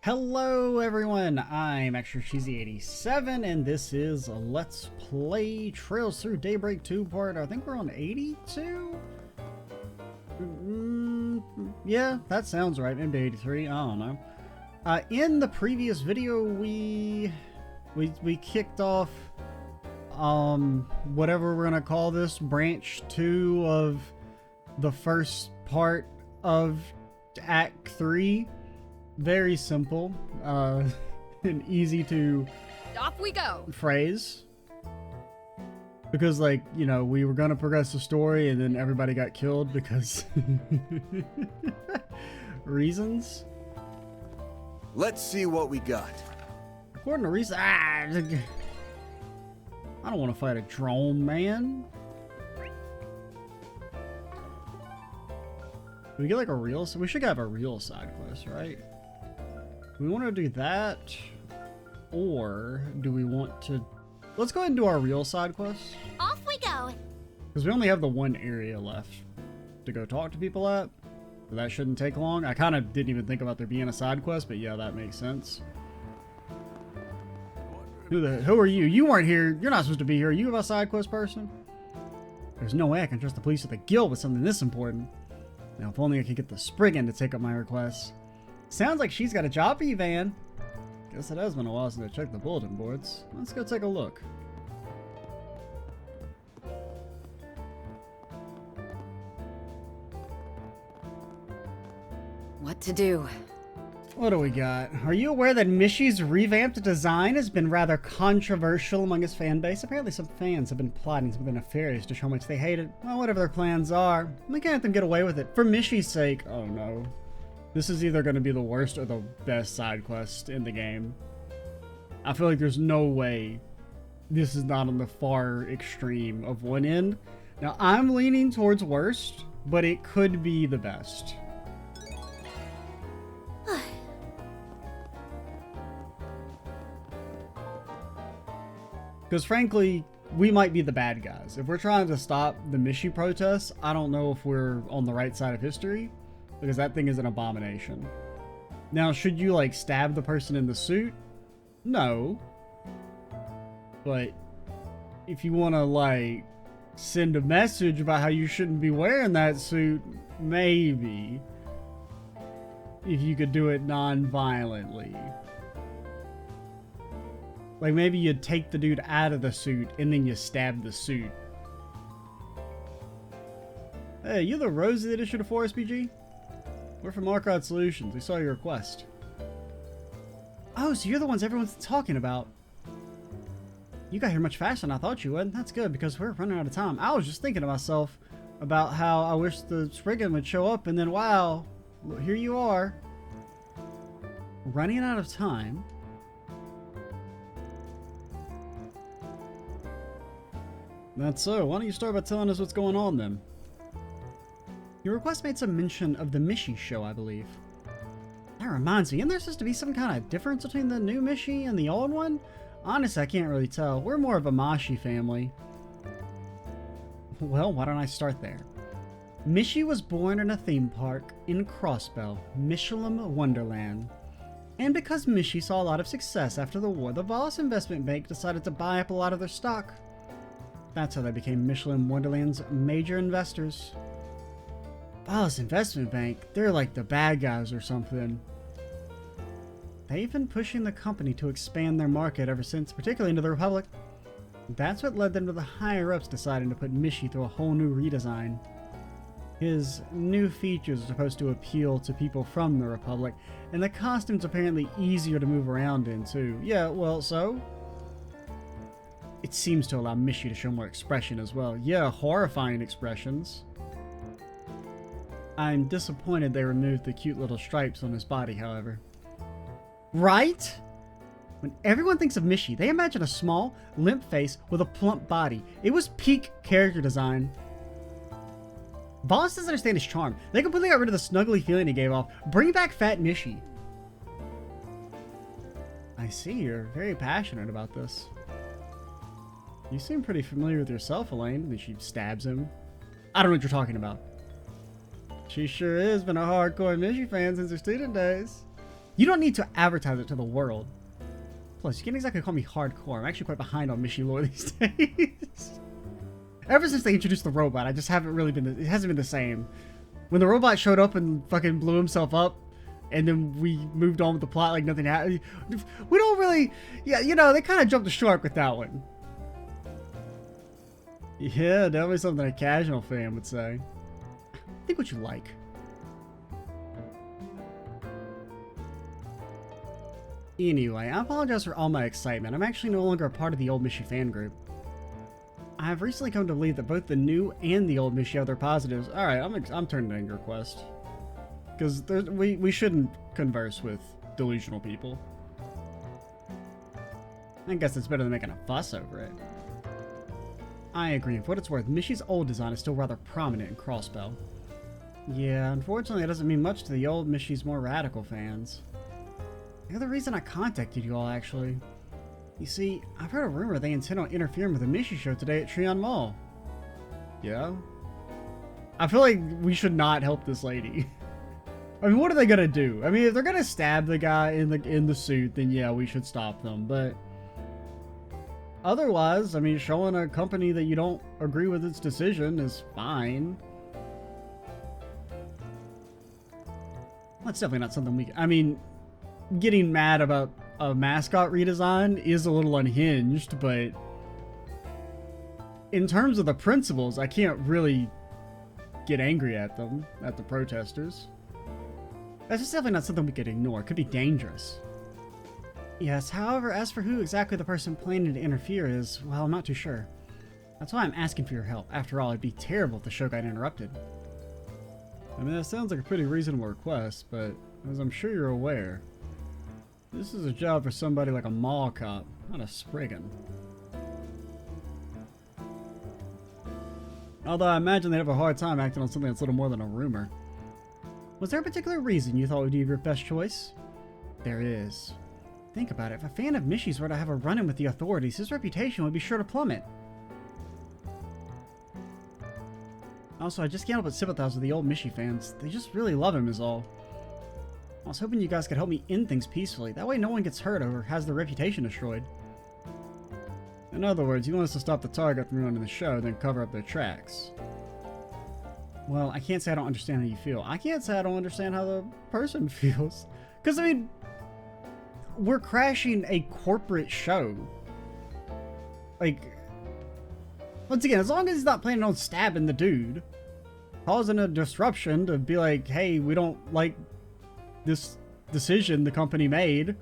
Hello everyone, I'm Extra Cheesy 87 and this is a Let's Play Trails Through Daybreak 2 part, I think we're on 82? Yeah, that sounds right, maybe 83, I don't know. In the previous video we kicked off, whatever we're gonna call this, branch 2 of the first part of Act 3. Very simple, and easy to off we go phrase. Because, like, you know, we were gonna progress the story and then everybody got killed because reasons. Let's see what we got. According to reason, I don't want to fight a drone man. Do we get like a real? We should have a real side quest, right? Do we want to do that, or do we want to? Let's go ahead and do our real side quest. off we go. Because we only have the one area left to go talk to people at. So that shouldn't take long. I kind of didn't even think about there being a side quest, but yeah, that makes sense. Who are you? You weren't here. You're not supposed to be here. Are you a side quest person? There's no way I can trust the police or the guild with something this important. Now, if only I could get the Spriggan to take up my request. Sounds like she's got a job for you, Van. Guess it has been a while since I checked the bulletin boards. Let's go take a look. What to do? What do we got? Are you aware that Mishy's revamped design has been rather controversial among his fan base? Apparently some fans have been plotting something nefarious to show how much they hate it. Well, whatever their plans are, we can't let them get away with it. For Mishy's sake, oh no. This is either going to be the worst or the best side quest in the game. I feel like there's no way this is not on the far extreme of one end. Now, I'm leaning towards worst, but it could be the best. Because frankly, we might be the bad guys. If we're trying to stop the Mishy protests, I don't know if we're on the right side of history, because that thing is an abomination. Now, should you, like, stab the person in the suit? No. But if you want to, like, send a message about how you shouldn't be wearing that suit, maybe. If you could do it non-violently. Like, maybe you take the dude out of the suit and then you stab the suit. Hey, you the Rosie that issued a 4SPG? We're from Arcade Solutions. We saw your request. Oh, so you're the ones everyone's talking about. You got here much faster than I thought you would. That's good, because we're running out of time. I was just thinking to myself about how I wish the Spriggan would show up, and then, wow, here you are. Running out of time. That's so. Why don't you start by telling us what's going on, then? Your request made some mention of the Mishy show, I believe. That reminds me, isn't there supposed to be some kind of difference between the new Mishy and the old one? Honestly, I can't really tell. We're more of a Mishy family. Well, why don't I start there? Mishy was born in a theme park in Crossbell, Michelin Wonderland. And because Mishy saw a lot of success after the war, the Voss Investment Bank decided to buy up a lot of their stock. That's how they became Michelin Wonderland's major investors. Voss Investment Bank, they're like the bad guys or something. They've been pushing the company to expand their market ever since, particularly into the Republic. That's what led them to the higher-ups deciding to put Mishy through a whole new redesign. His new features are supposed to appeal to people from the Republic, and the costume's apparently easier to move around in, too. Yeah, well, so? It seems to allow Mishy to show more expression as well. Yeah, horrifying expressions. I'm disappointed they removed the cute little stripes on his body, however. Right? When everyone thinks of Mishy, they imagine a small, limp face with a plump body. It was peak character design. Voss doesn't understand his charm. They completely got rid of the snuggly feeling he gave off. Bring back Fat Mishy. I see, you're very passionate about this. You seem pretty familiar with yourself, Elaine. And she stabs him. I don't know what you're talking about. She sure is been a hardcore Mishy fan since her student days. You don't need to advertise it to the world. Plus, you can't exactly call me hardcore. I'm actually quite behind on Mishy lore these days. Ever since they introduced the robot, I just haven't really been... It hasn't been the same. When the robot showed up and fucking blew himself up, and then we moved on with the plot like nothing happened. We don't really... Yeah, you know, they kind of jumped the shark with that one. Yeah, definitely something a casual fan would say. Think what you like. Anyway, I apologize for all my excitement. I'm actually no longer a part of the old Mishy fan group. I have recently come to believe that both the new and the old Mishy have their positives. Alright, I'm turning in your request. Because we shouldn't converse with delusional people. I guess it's better than making a fuss over it. I agree. For what it's worth, Mishy's old design is still rather prominent in Crossbell. Yeah, unfortunately it doesn't mean much to the old Mishy's more radical fans. The other reason I contacted you all, actually. You see, I've heard a rumor they intend on interfering with the Mishy show today at Treon Mall. Yeah? I feel like we should not help this lady. I mean, what are they gonna do? I mean, if they're gonna stab the guy in the suit, then yeah, we should stop them, but... Otherwise, I mean, showing a company that you don't agree with its decision is fine. That's definitely not something we... I mean... Getting mad about a mascot redesign is a little unhinged, but in terms of the principles, I can't really get angry at them, at the protesters. That's just definitely not something we could ignore. It could be dangerous. Yes, however, as for who exactly the person planning to interfere is, well, I'm not too sure. That's why I'm asking for your help. After all, it'd be terrible if the show got interrupted. I mean, that sounds like a pretty reasonable request, but as I'm sure you're aware, this is a job for somebody like a mall cop, not a Spriggan. Although I imagine they'd have a hard time acting on something that's little more than a rumor. Was there a particular reason you thought would be your best choice? There is. Think about it, if a fan of Mishy's were to have a run-in with the authorities, his reputation would be sure to plummet. Also, I just can't help but sympathize with the old Mishy fans. They just really love him is all. I was hoping you guys could help me end things peacefully. That way no one gets hurt or has their reputation destroyed. In other words, you want us to stop the target from running the show, then cover up their tracks. Well, I can't say I don't understand how you feel. I can't say I don't understand how the person feels. Because, I mean, we're crashing a corporate show. Like, once again, as long as he's not planning on stabbing the dude, causing a disruption to be like, hey, we don't like this decision the company made,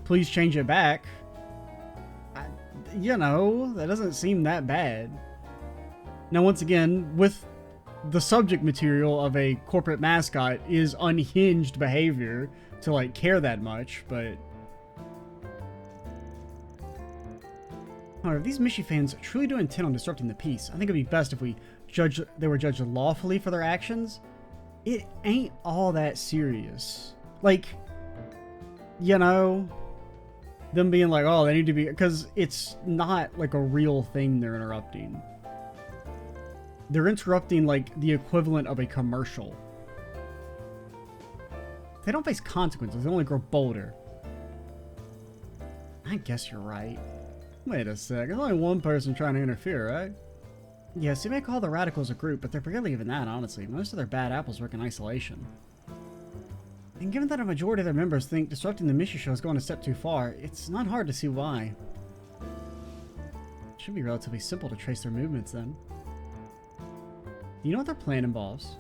please change it back. You know, that doesn't seem that bad. Now, once again, with the subject material of a corporate mascot is unhinged behavior to, like, care that much, but... However, if these Mishy fans truly do intend on disrupting the peace, I think it'd be best if they were judged lawfully for their actions. It ain't all that serious. Like, you know, them being like, oh, they need to be... Because it's not, like, a real thing they're interrupting. They're interrupting, like, the equivalent of a commercial. If they don't face consequences, they only grow bolder. I guess you're right. Wait a sec, there's only one person trying to interfere, right? Yes, you may call the Radicals a group, but they're barely even that, honestly. Most of their bad apples work in isolation. And given that a majority of their members think disrupting the Mishy show is going a step too far, it's not hard to see why. It should be relatively simple to trace their movements, then. Do you know what their plan involves?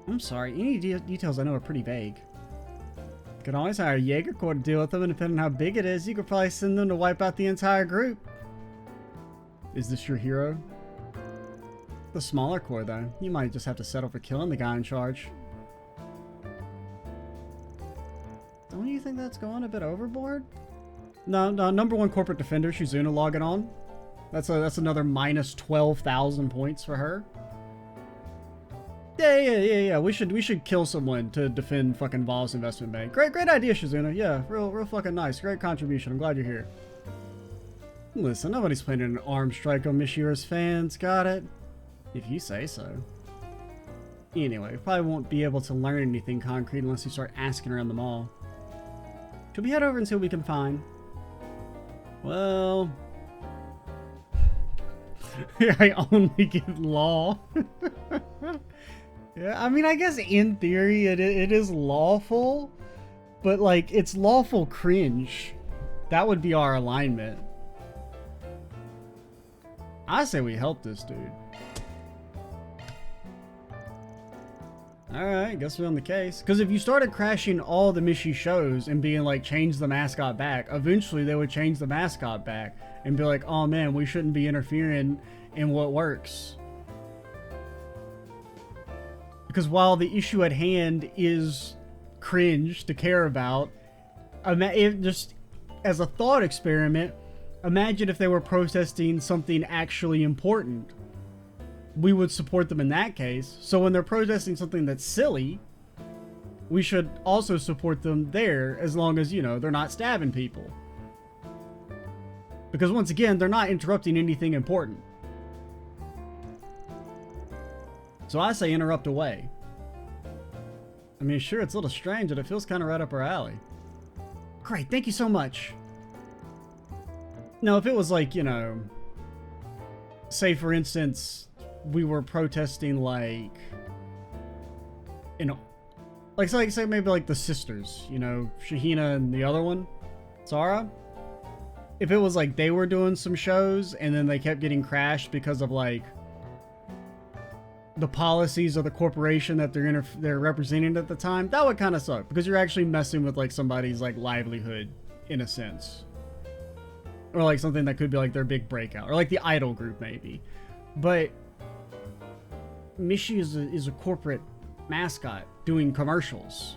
I'm sorry, any details I know are pretty vague. You can always hire Jaeger Corps to deal with them, and depending on how big it is, you could probably send them to wipe out the entire group. Is this your hero? The smaller Corps, though. You might just have to settle for killing the guy in charge. Don't you think that's going a bit overboard? No, number one corporate defender, Shizuna, logging on. That's another minus 12,000 points for her. Yeah. We should kill someone to defend fucking Val's investment bank. Great idea, Shizuna. Yeah, real fucking nice. Great contribution. I'm glad you're here. Listen, nobody's planning an armed strike on Mishiura's fans. Got it? If you say so. Anyway, we probably won't be able to learn anything concrete unless you start asking around the mall. Should we head over and see what we can find? Well... I only get law. Yeah, I mean, I guess in theory it is lawful, but like, it's lawful cringe. That would be our alignment. I say we help this dude. Alright, guess we're on the case. Because if you started crashing all the Mishy shows and being like, change the mascot back, eventually they would change the mascot back and be like, oh man, we shouldn't be interfering in what works. Because while the issue at hand is cringe to care about, just as a thought experiment, imagine if they were protesting something actually important. We would support them in that case. So when they're protesting something that's silly, we should also support them there, as long as, you know, they're not stabbing people. Because once again, they're not interrupting anything important. So I say interrupt away. I mean, sure, it's a little strange, but it feels kind of right up our alley. Great, thank you so much. Now, if it was like, you know, say for instance, we were protesting like, you know, like say maybe like the sisters, you know, Shahina and the other one, Sarah. If it was like they were doing some shows and then they kept getting crashed because of like the policies of the corporation that they're representing at the time, that would kind of suck, because you're actually messing with like somebody's like livelihood in a sense, or like something that could be like their big breakout, or like the Idol group maybe. But Mishy is a corporate mascot doing commercials.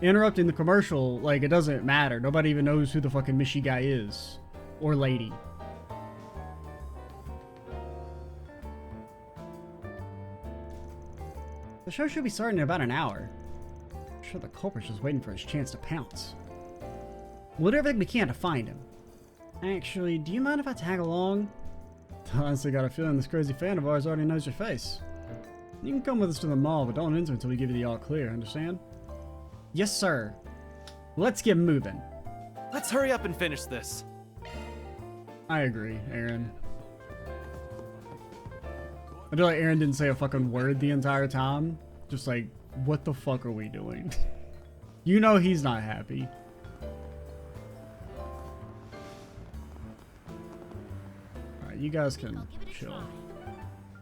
Interrupting the commercial, like, it doesn't matter. Nobody even knows who the fucking Mishy guy is or lady. The show should be starting in about an hour. I'm sure the culprit's just waiting for his chance to pounce. We'll do everything we can to find him. Actually, do you mind if I tag along? I honestly got a feeling this crazy fan of ours already knows your face. You can come with us to the mall, but don't enter until we give you the all clear, understand? Yes, sir. Let's get moving. Let's hurry up and finish this. I agree, Aaron. I feel like Aaron didn't say a fucking word the entire time. Just like, what the fuck are we doing? You know he's not happy. Alright, you guys can chill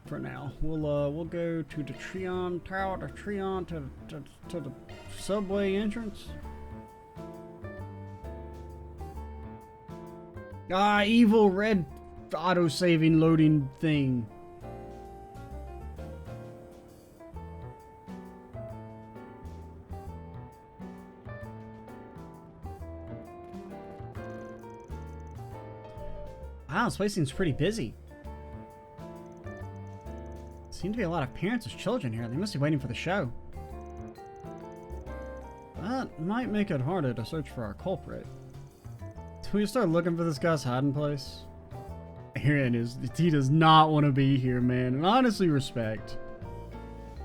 for now. We'll go to the Treon Tower, to the subway entrance. Ah, evil red auto-saving loading thing. Wow, this place seems pretty busy. Seem to be a lot of parents with children here. They must be waiting for the show. That might make it harder to search for our culprit. Do we start looking for this guy's hiding place? Aaron he does not want to be here, man. And honestly, respect.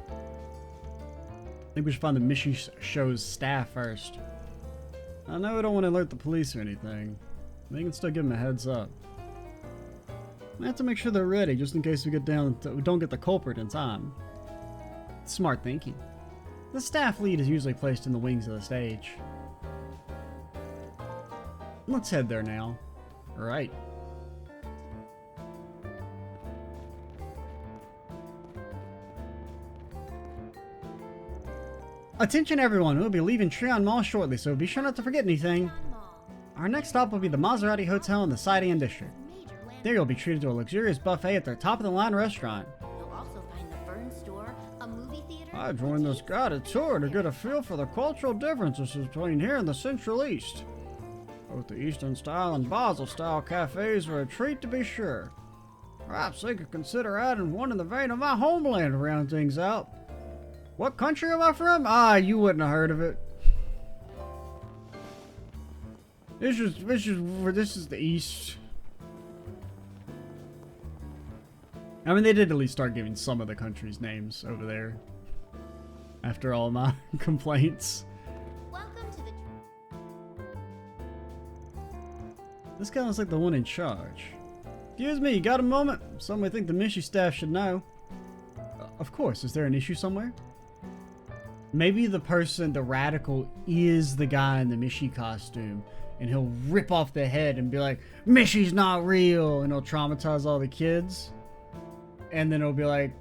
I think we should find the Mishy show's staff first. I know we don't want to alert the police or anything. We can still give them a heads up. We have to make sure they're ready, just in case we don't get the culprit in time. Smart thinking. The staff lead is usually placed in the wings of the stage. Let's head there now. Right. Attention everyone, we'll be leaving Treon Mall shortly, so be sure not to forget anything. Our next stop will be the Maserati Hotel in the Sidequest district. There you'll be treated to a luxurious buffet at their top-of-the-line restaurant. You'll also find the Fern Store, a movie theater. I joined this guided tour to get a feel for the cultural differences between here and the Central East. Both the Eastern style and Basel style cafes are a treat to be sure. Perhaps they could consider adding one in the vein of my homeland to round things out. What country am I from? Ah, you wouldn't have heard of it. This is the East. I mean, they did at least start giving some of the countries names over there. After all my complaints. Welcome to the This guy looks like the one in charge. Excuse me, you got a moment? Something I think the Mishy staff should know. Of course, is there an issue somewhere? Maybe the person, the radical, is the guy in the Mishy costume. And he'll rip off the head and be like, Mishy's not real! And he'll traumatize all the kids. And then it'll be like,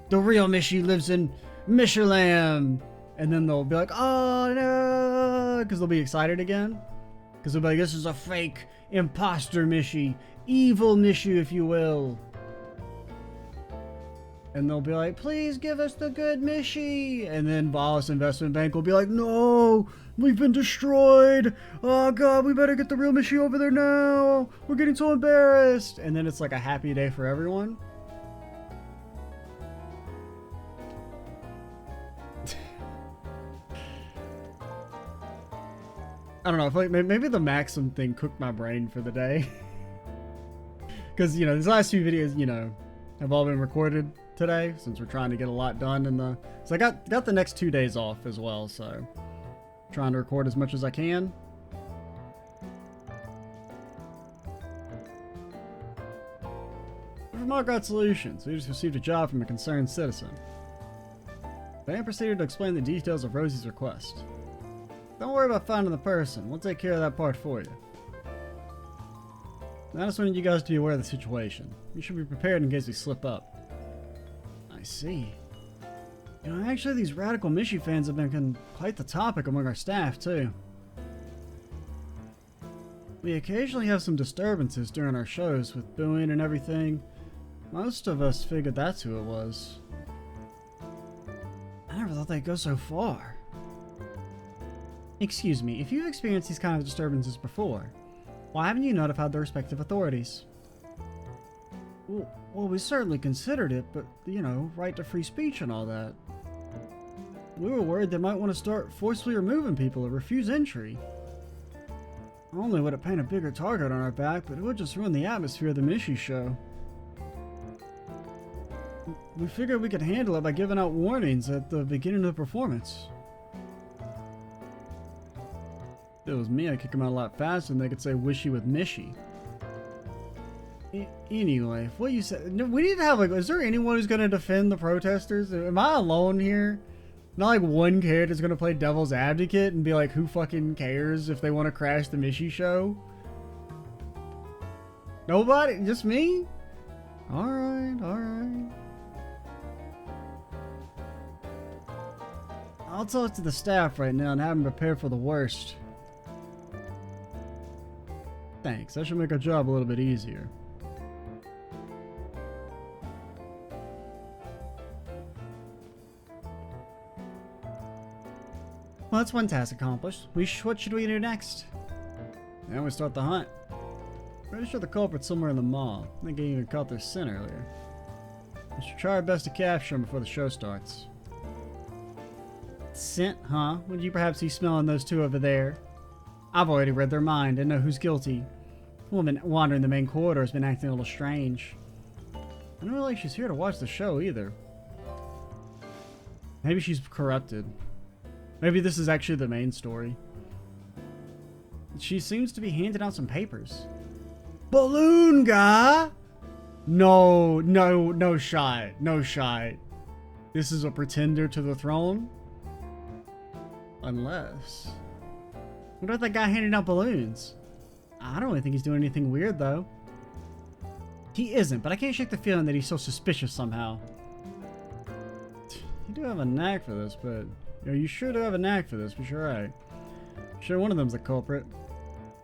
the real Mishy lives in Mishyland! And then they'll be like, oh no! Because they'll be excited again. Because they'll be like, this is a fake imposter Mishy. Evil Mishy, if you will. And they'll be like, please give us the good Mishy. And then Wallace Investment Bank will be like, no, we've been destroyed. Oh God, we better get the real Mishy over there now. We're getting so embarrassed. And then it's like a happy day for everyone. I don't know, I feel like maybe the Maxim thing cooked my brain for the day. Because, you know, these last few videos, you know, have all been recorded today since we're trying to get a lot done in the... So I got the next 2 days off as well, so... Trying to record as much as I can. From Margot Solutions, we just received a job from a concerned citizen. Van proceeded to explain the details of Rosie's request. Don't worry about finding the person. We'll take care of that part for you. I just wanted you guys to be aware of the situation. You should be prepared in case we slip up. I see. You know, actually these radical Mishy fans have been quite the topic among our staff, too. We occasionally have some disturbances during our shows with booing and everything. Most of us figured that's who it was. I never thought they'd go so far. Excuse me, if you've experienced these kind of disturbances before, why haven't you notified the respective authorities? Well, we certainly considered it, but, you know, right to free speech and all that. We were worried they might want to start forcefully removing people or refuse entry. Not only would it paint a bigger target on our back, but it would just ruin the atmosphere of the Mishy show. We figured we could handle it by giving out warnings at the beginning of the performance. If it was me, I'd kick them out a lot faster and they could say wishy with Mishy. Anyway, if what you said, we need to have like, is there anyone who's going to defend the protesters? Am I alone here? Not like one character's going to play devil's advocate and be like, who fucking cares if they want to crash the Mishy show? Nobody? Just me? Alright, alright. I'll talk to the staff right now and have them prepare for the worst. Thanks, that should make our job a little bit easier. Well, that's one task accomplished. What should we do next? Now we start the hunt. Pretty sure the culprit's somewhere in the mall. I think I even caught their scent earlier. We should try our best to capture him before the show starts. Scent, huh? Would you perhaps be smelling those two over there? I've already read their mind and know who's guilty. The woman wandering the main corridor has been acting a little strange. I don't really think she's here to watch the show either. Maybe she's corrupted. Maybe this is actually the main story. She seems to be handing out some papers. Balloon guy? No shot. No shot. This is a pretender to the throne? Unless... What about that guy handing out balloons? I don't really think he's doing anything weird, though. He isn't, but I can't shake the feeling that he's so suspicious somehow. You do have a knack for this, but... You know, you sure do have a knack for this, but you're right. Sure, one of them's the culprit.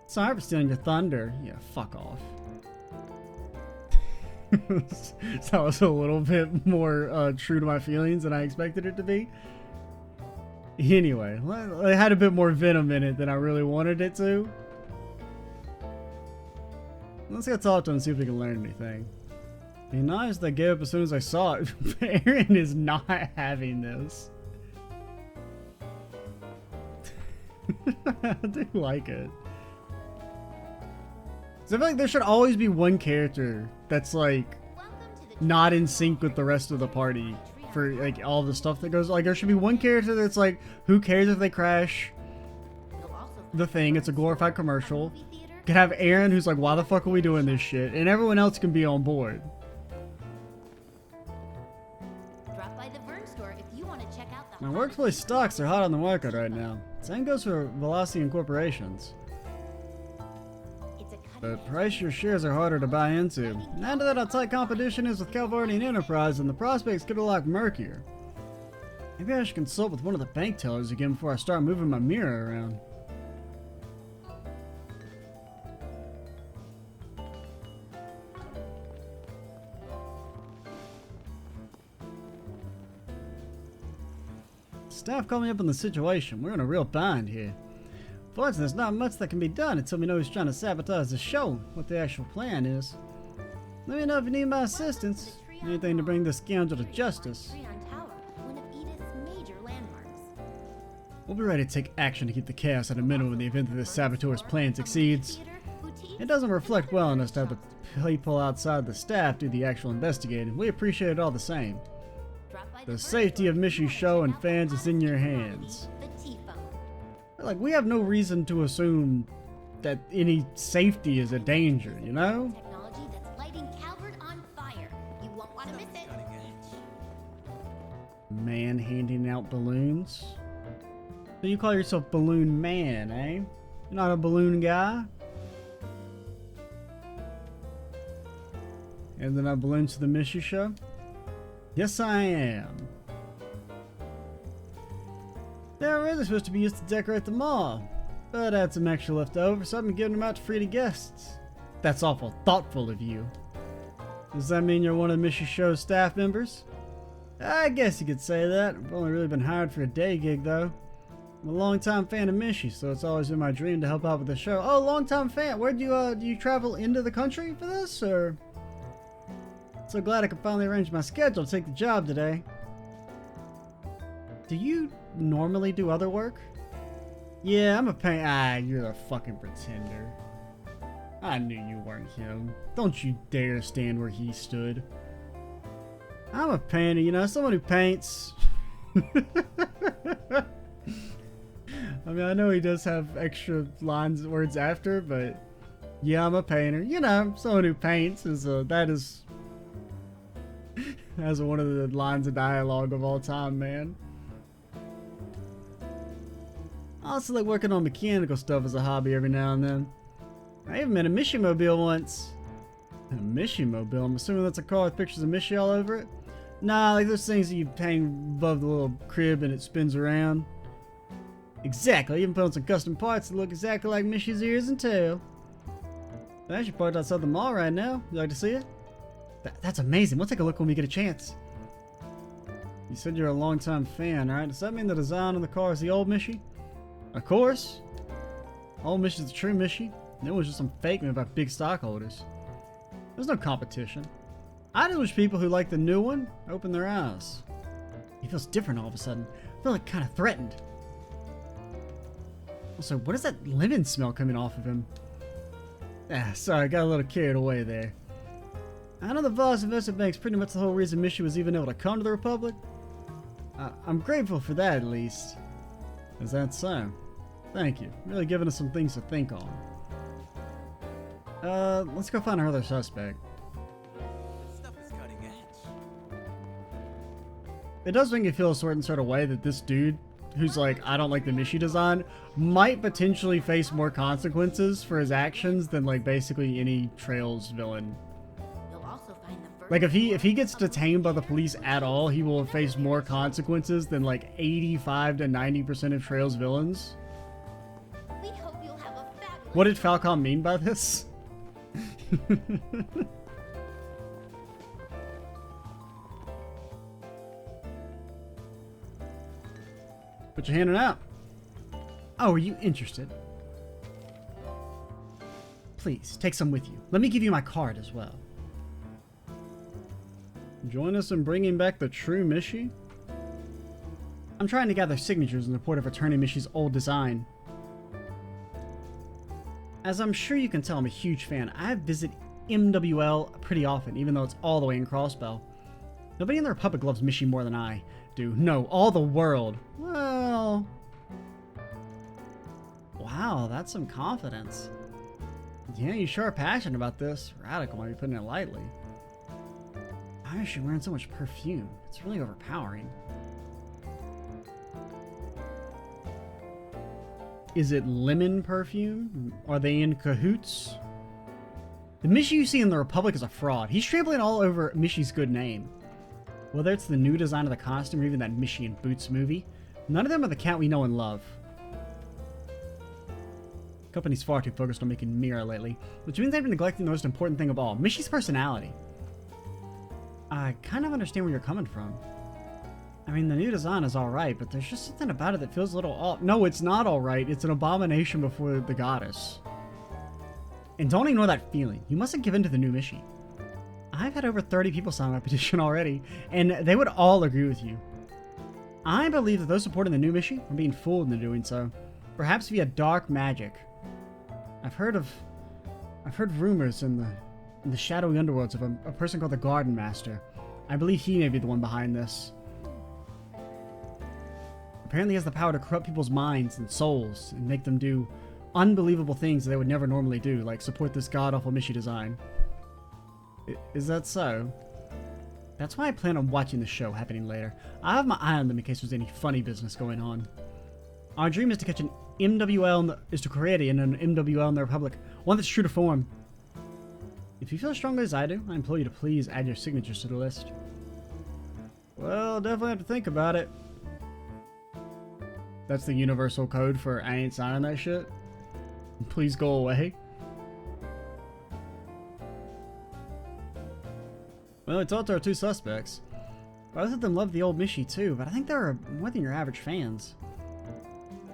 Sorry for stealing your thunder. Yeah, fuck off. So that was a little bit more true to my feelings than I expected it to be. Anyway, it had a bit more venom in it than I really wanted it to. Let's go talk to him and see if we can learn anything. Be nice that I gave up as soon as I saw it. Aaron is not having this. I do like it. So I feel like there should always be one character that's like not in sync with the rest of the party. for like all the stuff that goes. Like there should be one character that's like, who cares if they crash You'll also find the thing? It's a glorified a commercial. movie theater. Could have Aaron, who's like, why the fuck are we doing this shit? And everyone else can be on board. Drop by the Vern store if you want to check out the My hottest workplace new stocks are hot on the market right cheapo. now. Same goes for Velocity and corporations. It's a The cutting-edge price your shares are harder to buy into. Now that how tight competition is with Calvardian Enterprise, and the prospects get a lot murkier. Maybe I should consult with one of the bank tellers again before I start moving my mirror around. Staff called me up on the situation. We're in a real bind here. Fortunately, there's not much that can be done until we know who's trying to sabotage the show, what the actual plan is. Let me know if you need my assistance. Anything to bring this scoundrel to justice. Trion Tower, one of Edith's major landmarks. We'll be ready to take action to keep the chaos at a minimum in the event that this saboteur's plan succeeds. It doesn't reflect well on us to have the people outside the staff do the actual investigating. We appreciate it all the same. The safety of Mishy's show and fans is in your hands. Like, we have no reason to assume that any safety is a danger, you know? Technology that's lighting Calvert on fire. You won't want to miss it. Man handing out balloons? So you call yourself Balloon Man, eh? You're not a balloon guy? And then I balloons to the Mishy show? Yes, I am. They're really supposed to be used to decorate the mall, but I had some extra left over, so I've been giving them out free to guests. That's awful thoughtful of you. Does that mean you're one of Mishy's show's staff members? I guess you could say that. I've only really been hired for a day gig, though. I'm a longtime fan of Mishy, so it's always been my dream to help out with the show. Oh, longtime fan. Where do you travel into the country for this, or? So glad I could finally arrange my schedule to take the job today. Do you normally do other work? Yeah, I'm a paint. Ah, you're the fucking pretender. I knew you weren't him. Don't you dare stand where he stood. I'm a painter, you know, someone who paints. I mean, I know he does have extra lines, words after, but yeah, I'm a painter. You know, someone who paints is that is as one of the lines of dialogue of all time, man. I also like working on mechanical stuff as a hobby every now and then. I even met a Mishy mobile once. A Mishy mobile? I'm assuming that's a car with pictures of Mishy all over it? Nah, like those things that you hang above the little crib and it spins around. Exactly, I even put on some custom parts that look exactly like Mishy's ears and tail. I'm actually parked outside the mall right now. You like to see it? That's amazing. We'll take a look when we get a chance. You said you're a longtime fan, right? Does that mean the design on the car is the old Mishy? Of course. Old Mishy's the true Mishy. That was just some fake made by big stockholders. There's no competition. I just wish people who like the new one open their eyes. He feels different all of a sudden. I feel like kind of threatened. Also, what is that lemon smell coming off of him? Ah, sorry, I got a little carried away there. I know the Voss Investment Bank's pretty much the whole reason Mishy was even able to come to the Republic. I'm grateful for that, at least. Is that so? Thank you. Really giving us some things to think on. Let's go find our other suspect. This stuff is cutting edge. It does make you feel a certain sort of way that this dude, who's like, I don't like the Mishy design, might potentially face more consequences for his actions than like basically any Trails villain. You'll also find the Like if he gets detained by the police at all, he will face more consequences than like 85 to 90% of Trails villains. We hope you'll have a fabulous. What did Falcon mean by this? But you're handing out. Oh, are you interested? Please, take some with you. Let me give you my card as well. Join us in bringing back the true Mishy? I'm trying to gather signatures in support of returning Mishy's old design. As I'm sure you can tell, I'm a huge fan. I visit MWL pretty often, even though it's all the way in Crossbell. Nobody in the Republic loves Mishy more than I do. No, all the world. Well... Wow, that's some confidence. Yeah, you sure are passionate about this. Radical, might be putting it lightly. Why is she wearing so much perfume? It's really overpowering. Is it lemon perfume? Are they in cahoots? The Mishy you see in the Republic is a fraud. He's trampling all over Mishy's good name. Whether it's the new design of the costume or even that Mishy and Boots movie, none of them are the cat we know and love. The company's far too focused on making Mira lately, which means they've been neglecting the most important thing of all, Mishy's personality. I kind of understand where you're coming from. I mean, the new design is alright, but there's just something about it that feels a little off. No, it's not alright. It's an abomination before the goddess. And don't ignore that feeling. You mustn't give in to the new Mishy. I've had over 30 people sign my petition already, and they would all agree with you. I believe that those supporting the new Mishy are being fooled into doing so. Perhaps via dark magic. I've heard rumors in the shadowy underworlds of a person called the Garden Master. I believe he may be the one behind this. Apparently he has the power to corrupt people's minds and souls and make them do unbelievable things that they would never normally do, like support this god-awful Mishy design. Is that so? That's why I plan on watching the show happening later. I have my eye on them in case there's any funny business going on. Our dream is to catch an MWL, is to create an MWL in the Republic, one that's true to form. If you feel as strongly as I do, I implore you to please add your signatures to the list. Well, definitely have to think about it. That's the universal code for I ain't signing that shit. Please go away. Well, we talked to our two suspects. Both of them love the old Mishy too, but I think they're more than your average fans.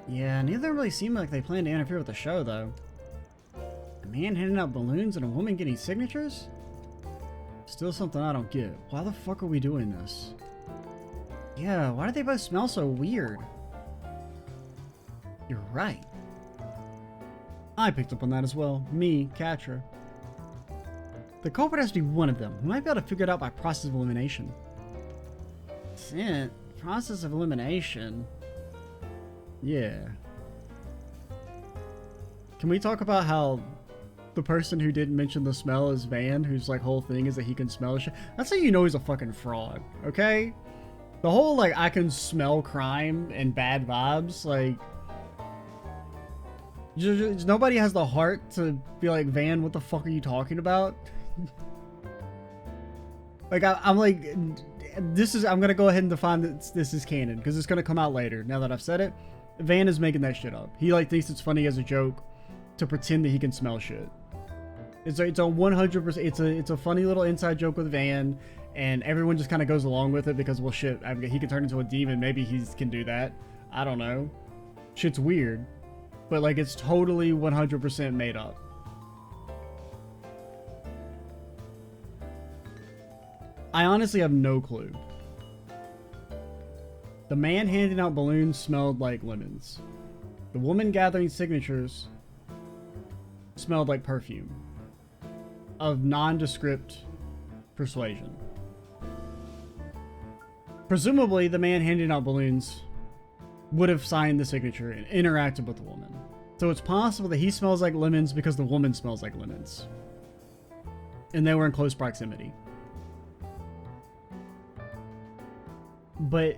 Yeah, neither of them really seem like they plan to interfere with the show, though. A man handing out balloons and a woman getting signatures? Still something I don't get. Why the fuck are we doing this? Yeah, why do they both smell so weird? You're right. I picked up on that as well. Me, Katra. The culprit has to be one of them. We might be able to figure it out by process of elimination. Process of elimination? Yeah. Can we talk about how the person who didn't mention the smell is Van, whose like whole thing is that he can smell shit? That's how you know he's a fucking fraud, okay? The whole like I can smell crime and bad vibes, like nobody has the heart to be like, Van, what the fuck are you talking about? Like I'm like, I'm gonna go ahead and define that this is canon because it's gonna come out later. Now that I've said it, Van is making that shit up. He like thinks it's funny as a joke to pretend that he can smell shit. It's a 100%. It's a funny little inside joke with Van, and everyone just kind of goes along with it because, well, shit, he can turn into a demon. Maybe he can do that. I don't know. Shit's weird, but like it's totally 100% made up. I honestly have no clue. The man handing out balloons smelled like lemons. The woman gathering signatures smelled like perfume. Of nondescript persuasion. Presumably, the man handing out balloons would have signed the signature and interacted with the woman. So it's possible that he smells like lemons because the woman smells like lemons. And they were in close proximity. But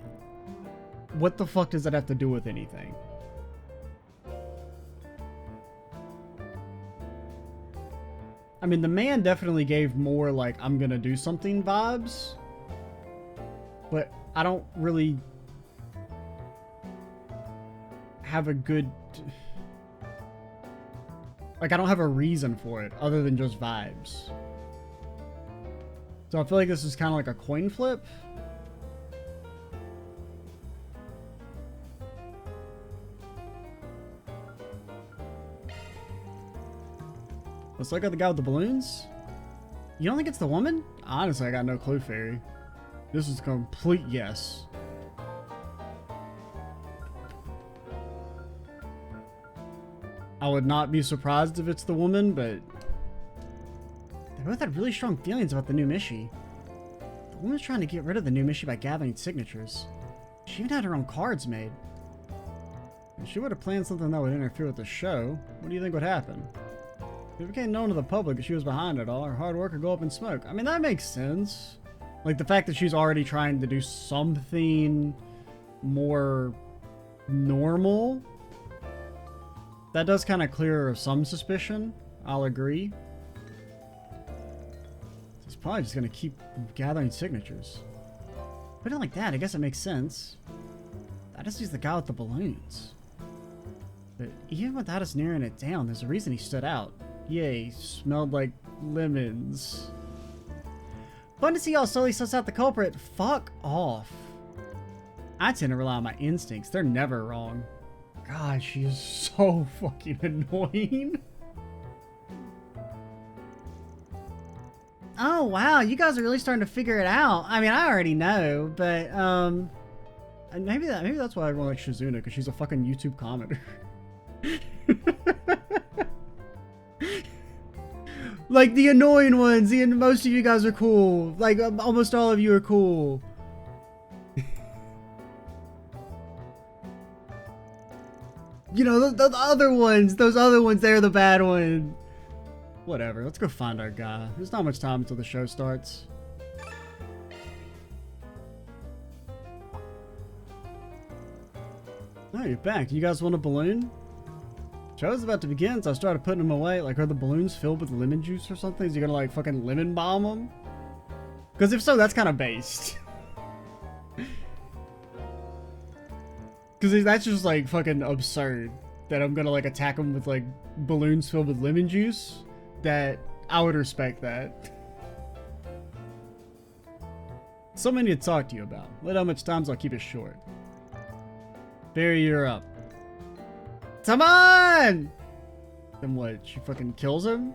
what the fuck does that have to do with anything? I mean, the man definitely gave more like, I'm gonna do something vibes. But I don't really have a good... Like, I don't have a reason for it other than just vibes. So I feel like this is kind of like a coin flip. Let's look at the guy with the balloons. You don't think it's the woman? Honestly, I got no clue, Fairy. This is a complete yes. I would not be surprised if it's the woman, but they both had really strong feelings about the new Mishy. The woman's trying to get rid of the new Mishy by gathering signatures. She even had her own cards made. If she would have planned something that would interfere with the show, what do you think would happen? If it became known to the public that she was behind it all, her hard work would go up in smoke. I mean, that makes sense. Like, the fact that she's already trying to do something more normal, that does kind of clear her of some suspicion. I'll agree. He's probably just going to keep gathering signatures. Put it like that, I guess it makes sense. I just use the guy with the balloons. But even without us narrowing it down, there's a reason he stood out. Yay, smelled like lemons. Fun to see y'all slowly suss out the culprit. Fuck off. I tend to rely on my instincts. They're never wrong. God, she is so fucking annoying. Oh, wow. You guys are really starting to figure it out. I mean, I already know, but, maybe that's why everyone likes Shizuna, because she's a fucking YouTube commenter. Like, the annoying ones, most of you guys are cool. Like, almost all of you are cool. You know, the other ones, those other ones, they're the bad ones. Whatever, let's go find our guy. There's not much time until the show starts. Oh, you're back. You guys want a balloon? Show's about to begin, so I started putting them away. Like, are the balloons filled with lemon juice or something? Is he gonna, like, fucking lemon bomb them? Because if so, that's kind of based. Because that's just, like, fucking absurd. That I'm gonna, like, attack him with, like, balloons filled with lemon juice. That I would respect that. So many to talk to you about. Let how much time, so I'll keep it short. Barry, you're up. Come on! Then what? She fucking kills him?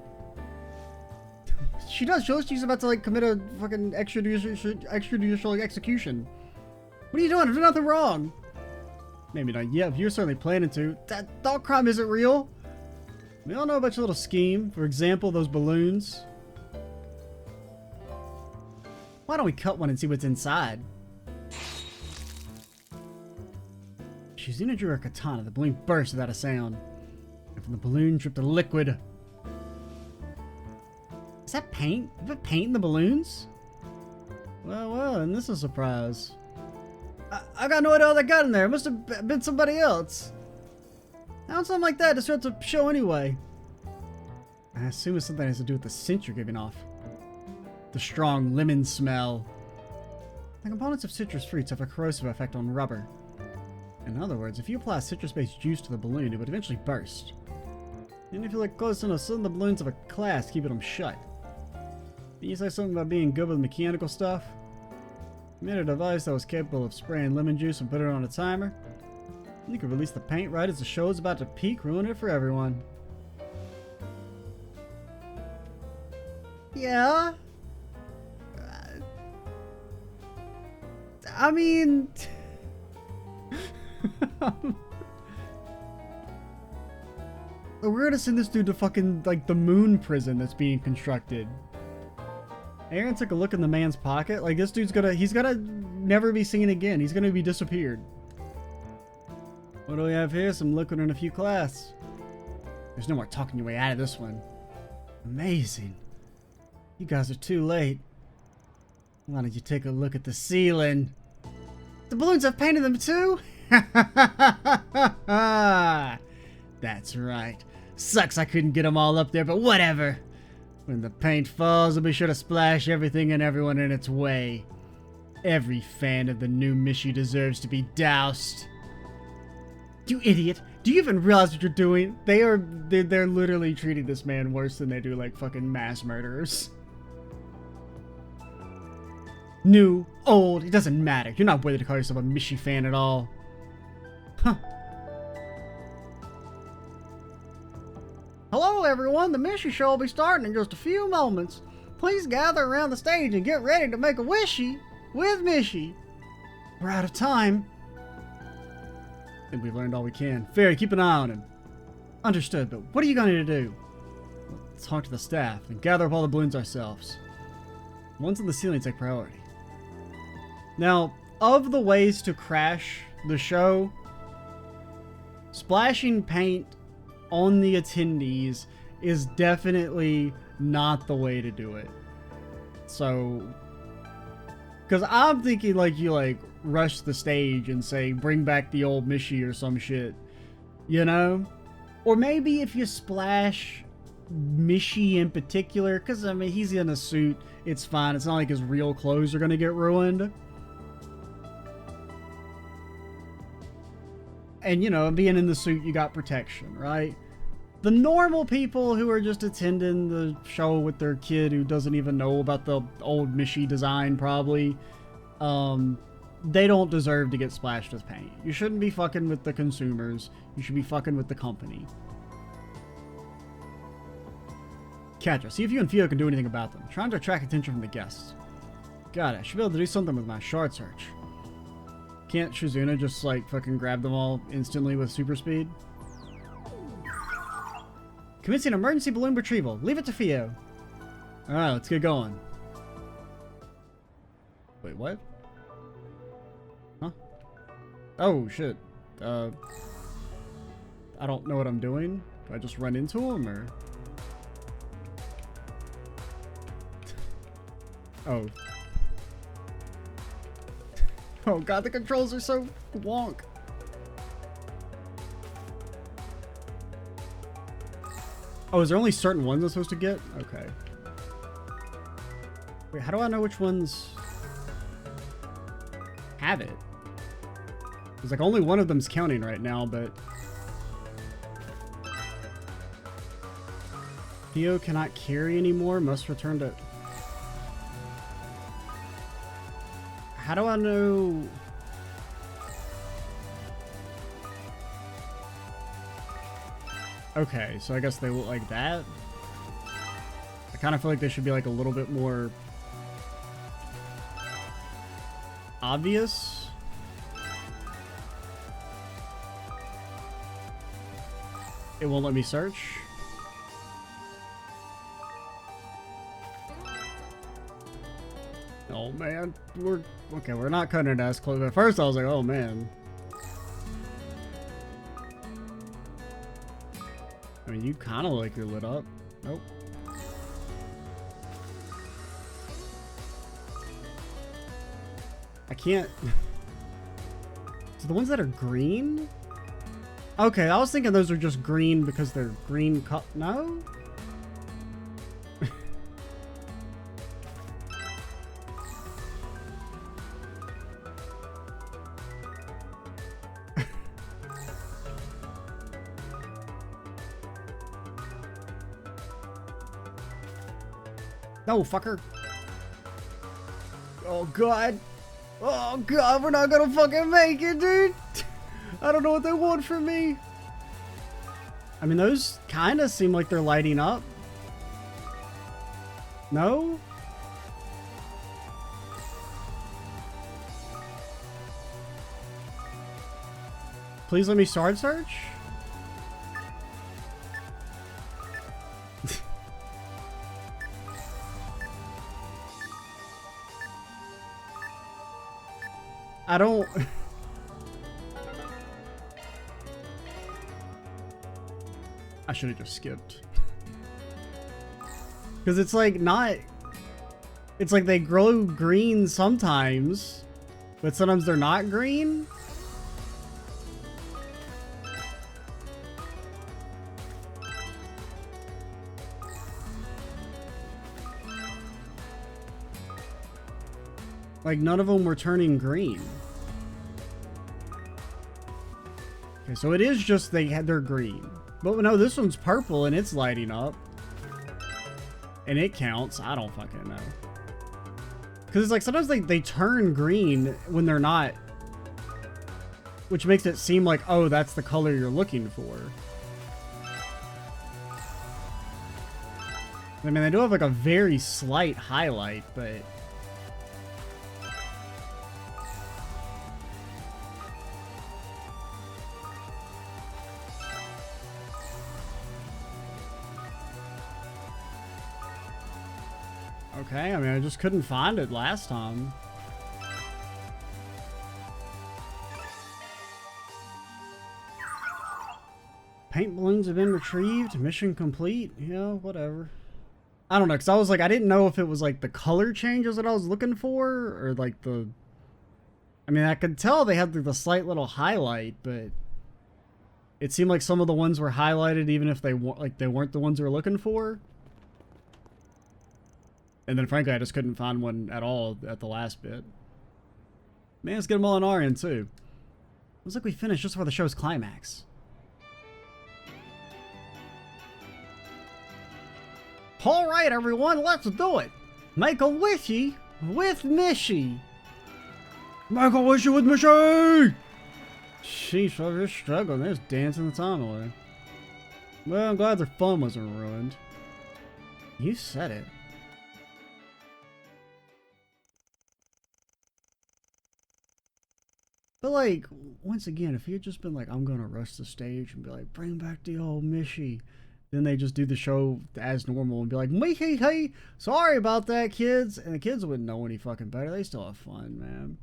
She does. She's about to, like, commit a fucking extrajudicial execution. What are you doing? I've done nothing wrong. Maybe not yet, but you're certainly planning to. That thought crime isn't real. We all know about your little scheme. For example, those balloons. Why don't we cut one and see what's inside? Shizuna drew her katana. The balloon burst without a sound. And from the balloon dripped a liquid. Is that paint? You put paint in the balloons? Well, and this is a surprise. I got no idea how that got in there. It must have been somebody else. How'd something like that disrupt the show anyway? I assume it's something that has to do with the scent you're giving off. The strong lemon smell. The components of citrus fruits have a corrosive effect on rubber. In other words, if you apply citrus-based juice to the balloon, it would eventually burst. And if you look close enough, some of the balloons have a clasp keeping them shut. Did you say something about being good with mechanical stuff? You made a device that was capable of spraying lemon juice and put it on a timer. You could release the paint right as the show is about to peak, ruin it for everyone. Yeah? I mean... We're gonna send this dude to fucking, like, the moon prison that's being constructed. Aaron took a look in the man's pocket. Like, this dude's he's gonna never be seen again. He's gonna be disappeared. What do we have here? Some liquid and a few clasps. There's no more talking your way out of this one. Amazing. You guys are too late. Why don't you take a look at the ceiling? The balloons have painted them too? That's right. Sucks I couldn't get them all up there, but whatever. When the paint falls, I'll be sure to splash everything and everyone in its way. Every fan of the new Mishy deserves to be doused. You idiot. Do you even realize what you're doing? They're literally treating this man worse than they do, like, fucking mass murderers. New, old, it doesn't matter. You're not worthy to call yourself a Mishy fan at all. Huh. Hello everyone, the Mishy show will be starting in just a few moments. Please gather around the stage and get ready to make a wishy with Mishy. We're out of time. I think we've learned all we can. Fairy, keep an eye on him. Understood, but what are you going to do? Let's talk to the staff and gather up all the balloons ourselves. The ones on the ceiling take priority. Now, of the ways to crash the show, splashing paint on the attendees is definitely not the way to do it. So, because I'm thinking like you like rush the stage and say, bring back the old Mishy or some shit, you know? Or maybe if you splash Mishy in particular, because I mean, he's in a suit, it's fine. It's not like his real clothes are going to get ruined. And, you know, being in the suit, you got protection, right? The normal people who are just attending the show with their kid who doesn't even know about the old Mishy design, probably, they don't deserve to get splashed with paint. You shouldn't be fucking with the consumers. You should be fucking with the company. Katja, see if you and Theo can do anything about them. Trying to attract attention from the guests. God, I should be able to do something with my shard search. Can't Shizuna just, like, fucking grab them all instantly with super speed? Commencing emergency balloon retrieval. Leave it to Theo. Alright, let's get going. Wait, what? Huh? Oh, shit. I don't know what I'm doing. Do I just run into him, or...? Oh. Oh god, the controls are so wonk. Oh, is there only certain ones I'm supposed to get? Okay. Wait, how do I know which ones have it? There's like only one of them's counting right now, but... Theo cannot carry anymore, must return to... How do I know... Okay, so I guess they look like that. I kind of feel like they should be like a little bit more obvious. It won't let me search. Oh man, we're not cutting it as close. At first I was like, oh man. I mean, you kind of like you're lit up. Nope. I can't. So the ones that are green? Okay, I was thinking those are just green because they're green cup. No? No, fucker. Oh, God. Oh, God, we're not gonna fucking make it, dude. I don't know what they want from me. I mean, those kind of seem like they're lighting up. No? Please let me sword search? I don't... I should have just skipped. Because it's like not... It's like they grow green sometimes, but sometimes they're not green. Like none of them were turning green. Okay, so it is just they're green. But no, this one's purple and it's lighting up. And it counts. I don't fucking know. Because it's like sometimes they turn green when they're not. Which makes it seem like, oh, that's the color you're looking for. I mean, they do have like a very slight highlight, but... Okay, I mean, I just couldn't find it last time. Paint balloons have been retrieved. Mission complete. Yeah, whatever. I don't know, because I was like, I didn't know if it was like the color changes that I was looking for, or like the... I mean, I could tell they had the slight little highlight, but it seemed like some of the ones were highlighted even if they weren't the ones we were looking for. And then frankly, I just couldn't find one at all at the last bit. Man, let's get them all on our end too. Looks like we finished just before the show's climax. Alright everyone, let's do it! Make a wishy with Mishy! Make a wishy with Mishy! Sheesh, I'm just struggling. They're just dancing the time away. Well, I'm glad their fun wasn't ruined. You said it. But like, once again, if he had just been like, I'm gonna rush the stage and be like, bring back the old Mishy. Then they just do the show as normal and be like, Mishy, hey, sorry about that, kids. And the kids wouldn't know any fucking better. They still have fun, man.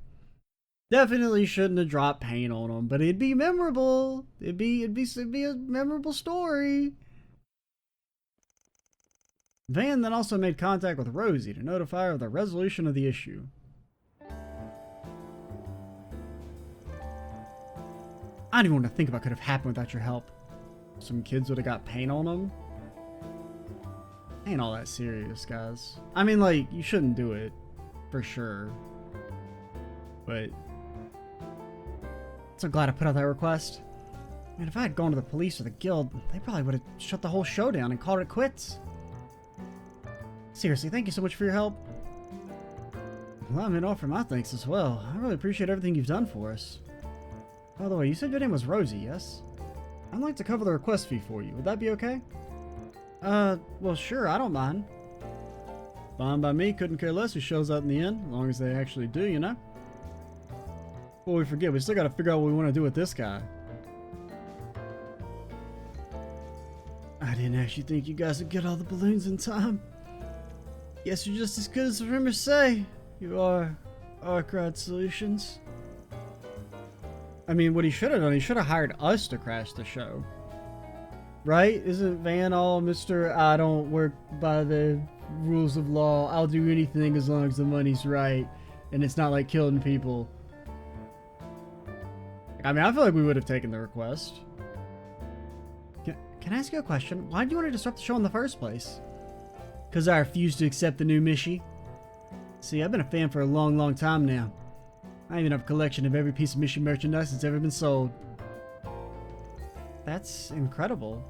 Definitely shouldn't have dropped paint on them, but it'd be memorable. It'd be a memorable story. Van then also made contact with Rosie to notify her of the resolution of the issue. I don't even want to think about what could have happened without your help. Some kids would have got paint on them. Ain't all that serious, guys. I mean, like, you shouldn't do it, for sure. But so glad I put out that request. Man, if I had gone to the police or the guild, they probably would have shut the whole show down and called it quits. Seriously, thank you so much for your help. Well, I'm in offer my thanks as well. I really appreciate everything you've done for us. By the way, you said your name was Rosie, yes? I'd like to cover the request fee for you. Would that be okay? Well, sure, I don't mind. Fine by me. Couldn't care less who shows up in the end, as long as they actually do, you know? Before we forget, we still gotta figure out what we want to do with this guy. I didn't actually think you guys would get all the balloons in time. Guess you're just as good as the rumors say. You are Arkrod Solutions. I mean, what he should have done, he should have hired us to crash the show. Right? Isn't Van all Mr. I don't work by the rules of law. I'll do anything as long as the money's right. And it's not like killing people. I mean, I feel like we would have taken the request. Can I ask you a question? Why did you want to disrupt the show in the first place? Because I refused to accept the new Mishy. See, I've been a fan for a long, long time now. I even have a collection of every piece of Mishy merchandise that's ever been sold. That's incredible.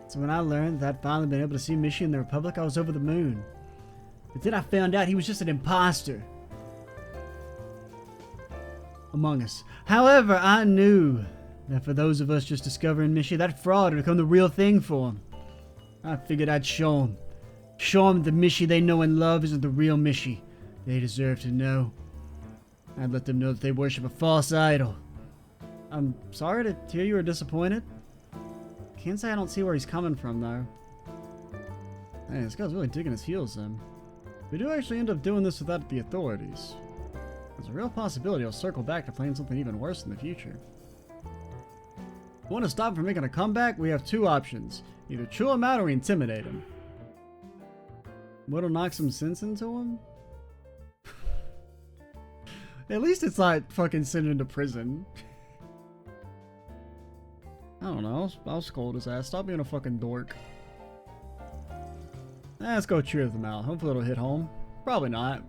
So when I learned that I'd finally been able to see Mishy in the Republic, I was over the moon. But then I found out he was just an imposter among us. However, I knew that for those of us just discovering Mishy, that fraud would become the real thing for him. I figured I'd show him. Show him the Mishy they know and love isn't the real Mishy they deserve to know. I'd let them know that they worship a false idol. I'm sorry to hear you were disappointed. Can't say I don't see where he's coming from, though. Hey, this guy's really digging his heels in. We do actually end up doing this without the authorities. There's a real possibility he'll circle back to playing something even worse in the future. If we want to stop him from making a comeback, we have two options. Either chew him out or intimidate him. What'll knock some sense into him? At least it's not fucking send him to prison. I don't know. I'll scold his ass. Stop being a fucking dork. Let's go cheer them out. Hopefully it'll hit home. Probably not.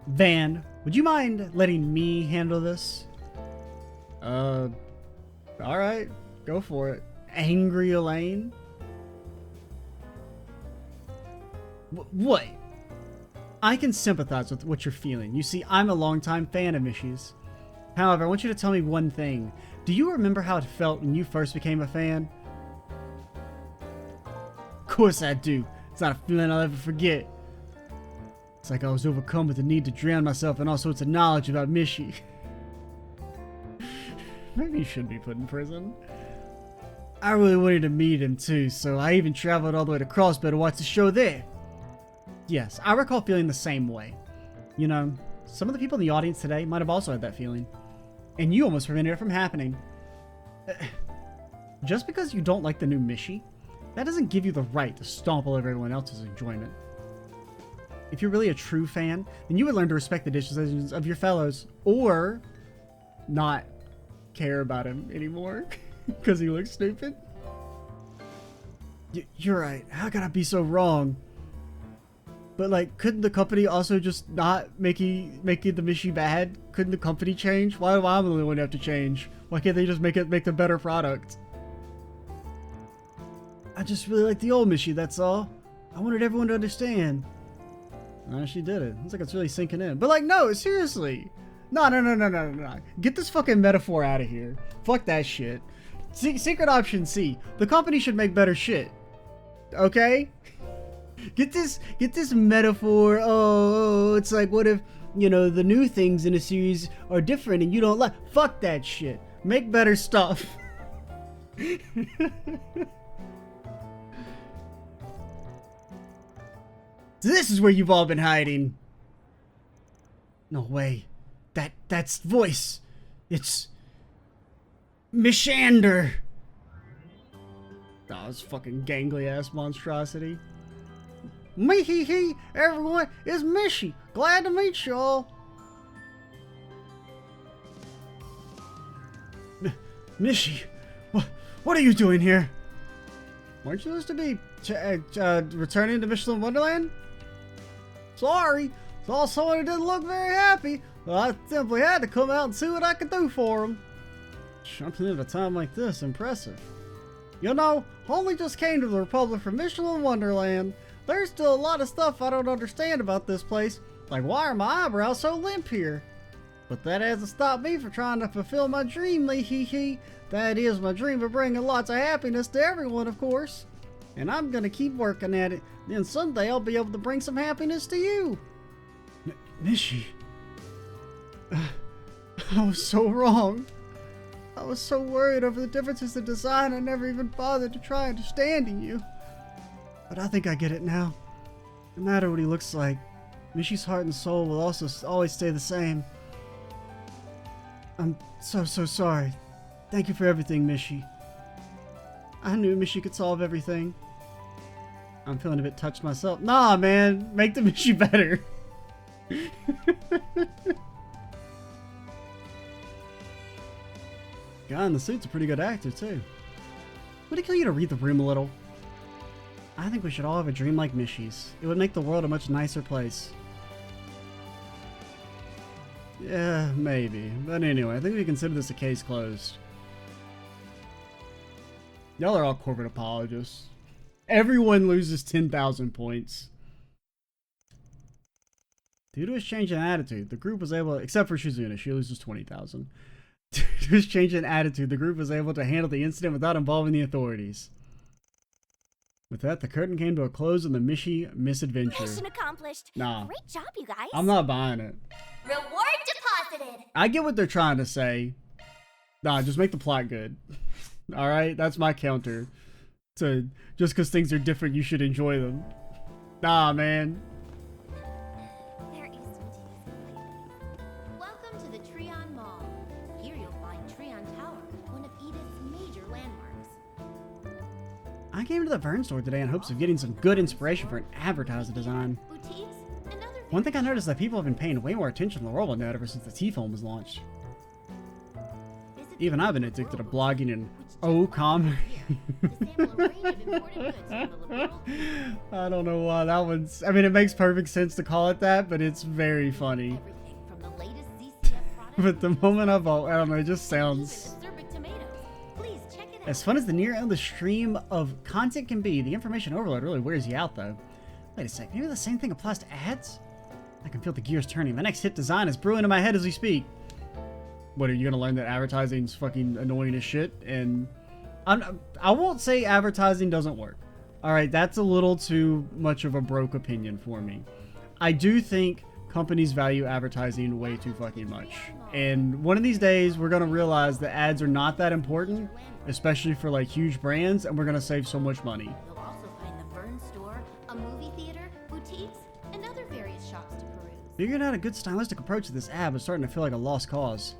Van, would you mind letting me handle this? Alright. Go for it. Angry Elaine? What? I can sympathize with what you're feeling. You see, I'm a longtime fan of Mishy's. However, I want you to tell me one thing. Do you remember how it felt when you first became a fan? Of course I do. It's not a feeling I'll ever forget. It's like I was overcome with the need to drown myself in all sorts of knowledge about Mishy. Maybe he should be put in prison. I really wanted to meet him too, so I even traveled all the way to Crossbow to watch the show there. Yes, I recall feeling the same way. You know, some of the people in the audience today might have also had that feeling. And you almost prevented it from happening. Just because you don't like the new Mishy, that doesn't give you the right to stomp all over everyone else's enjoyment. If you're really a true fan, then you would learn to respect the decisions of your fellows, or not care about him anymore because he looks stupid. You're right. How could I be so wrong? But like, couldn't the company also just not making the Mishy bad? Couldn't the company change? Why am I the only one who have to change? Why can't they just make the better product? I just really like the old Mishy, that's all. I wanted everyone to understand. She did it. Looks like it's really sinking in. But like, no, seriously. No. Get this fucking metaphor out of here. Fuck that shit. Secret option C. The company should make better shit. Okay? Get this metaphor. Oh, it's like, what if, you know, the new things in a series are different and you don't like. Fuck that shit. Make better stuff. This is where you've all been hiding. No way. That's voice. It's Mishander. Oh, this fucking gangly ass monstrosity. Me everyone, it's Mishy. Glad to meet y'all. Mishy, what are you doing here? Weren't you supposed to be returning to Michelin Wonderland? Sorry, saw someone who didn't look very happy. Well, I simply had to come out and see what I could do for him. Jumping at a time like this, impressive. You know, only just came to the Republic from Michelin Wonderland. There's still a lot of stuff I don't understand about this place, like why are my eyebrows so limp here? But that hasn't stopped me from trying to fulfill my dream, lee. That is my dream of bringing lots of happiness to everyone, of course. And I'm gonna keep working at it. Then someday I'll be able to bring some happiness to you. Mishy. I was so wrong. I was so worried over the differences in design I never even bothered to try understanding you. But I think I get it now. No matter what he looks like, Mishy's heart and soul will also always stay the same. I'm so sorry. Thank you for everything, Mishy. I knew Mishy could solve everything. I'm feeling a bit touched myself. Nah, man. Make the Mishy better. Guy in the suit's a pretty good actor, too. Would it kill you to read the room a little? I think we should all have a dream like Mishy's. It would make the world a much nicer place. Yeah, maybe. But anyway, I think we consider this a case closed. Y'all are all corporate apologists. Everyone loses 10,000 points. Due to his change in attitude, the group was able, except for Shizuna, she loses 20,000. Due to his change in attitude, the group was able to handle the incident without involving the authorities. With that, the curtain came to a close on the Mishy misadventure. Mission accomplished. Nah. Great job, you guys. I'm not buying it. Reward deposited. I get what they're trying to say. Nah, just make the plot good. Alright? That's my counter. To just because things are different, you should enjoy them. Nah, man. There is some tea. Welcome to the Treon Mall. Here you'll find Treon Tower, one of Edith's major landmarks. I came to the Vern store today in hopes of getting some good inspiration for an advertising design. Boutiques and other One thing I noticed is that people have been paying way more attention to the Robo Net ever since the T-Phone was launched. Even I've been addicted to blogging and commerce. I don't know why that one's... I mean, it makes perfect sense to call it that, but it's very funny. But the moment I don't know, it just sounds... As fun as the near endless stream of content can be, the information overload really wears you out, though. Wait a sec, maybe the same thing applies to ads? I can feel the gears turning. My next hit design is brewing in my head as we speak. What, are you gonna learn that advertising's fucking annoying as shit? And I won't say advertising doesn't work. Alright, that's a little too much of a broke opinion for me. I do think companies value advertising way too fucking much. And one of these days, we're gonna realize that ads are not that important, especially for like huge brands, and we're gonna save so much money. You'll also find the Vern store, a movie theater, boutiques, and other various shops to peruse. Figuring out a good stylistic approach to this ad was starting to feel like a lost cause.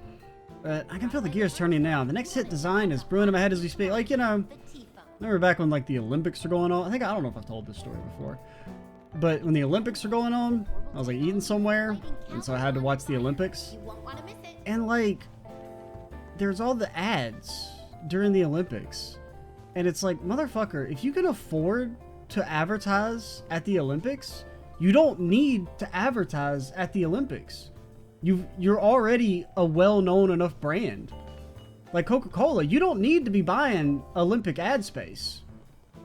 But I can feel the gears turning now. The next hit design is brewing in my head as we speak. Like, you know, The T-phone. remember back when, like, the Olympics are going on? I don't know if I've told this story before. But when the Olympics are going on, I was, like, eating somewhere. And so I had to watch the Olympics. You won't want to miss it. And, like, there's all the ads during the Olympics. And it's like, motherfucker, if you can afford to advertise at the Olympics, you don't need to advertise at the Olympics. You're already a well-known enough brand. Like Coca-Cola, you don't need to be buying Olympic ad space.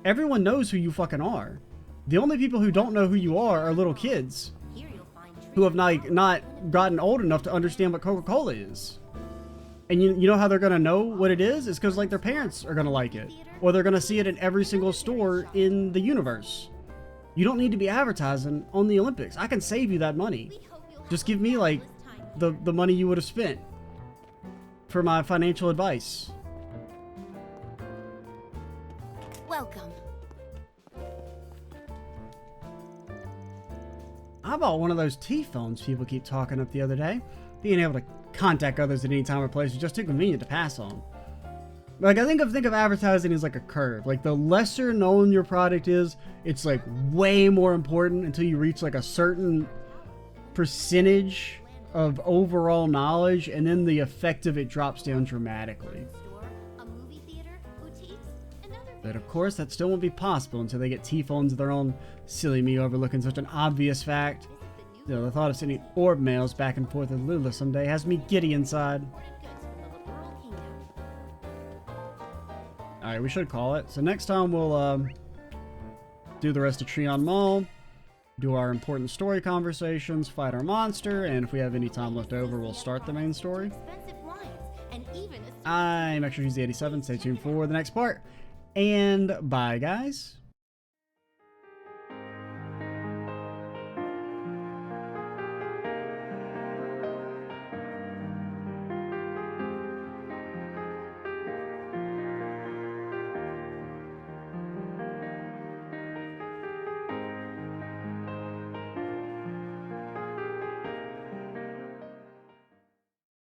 Everyone knows who you fucking are. The only people who don't know who you are little kids Here you'll find who have not gotten old enough to understand what Coca-Cola is. And you know how they're going to know what it is? It's because, like, their parents are going to like it. Or they're going to see it in every single store in the universe. You don't need to be advertising on the Olympics. I can save you that money. We hope you'll have Just a give me, like, fabulous time. the money you would have spent for my financial advice. Welcome. I bought one of those T-phones people keep talking up the other day. Being able to contact others at any time or place is just too convenient to pass on. Like, I think of advertising as like a curve. Like, the lesser known your product is, it's like way more important until you reach like a certain percentage of overall knowledge, and then the effect of it drops down dramatically. Store, a movie theater, boutiques, and other But of course, that still won't be possible until they get T-phones of their own. Silly me overlooking such an obvious fact. the new The thought of sending orb mails back and forth with Lula someday has me giddy inside. imported goods from the Liberal Kingdom. Alright, we should call it. So next time we'll do the rest of Treon Mall, do our important story conversations, fight our monster, and if we have any time left over, we'll start the main story. Expensive wines, and even a I'm actually the 87. Stay tuned for the next part. And bye, guys.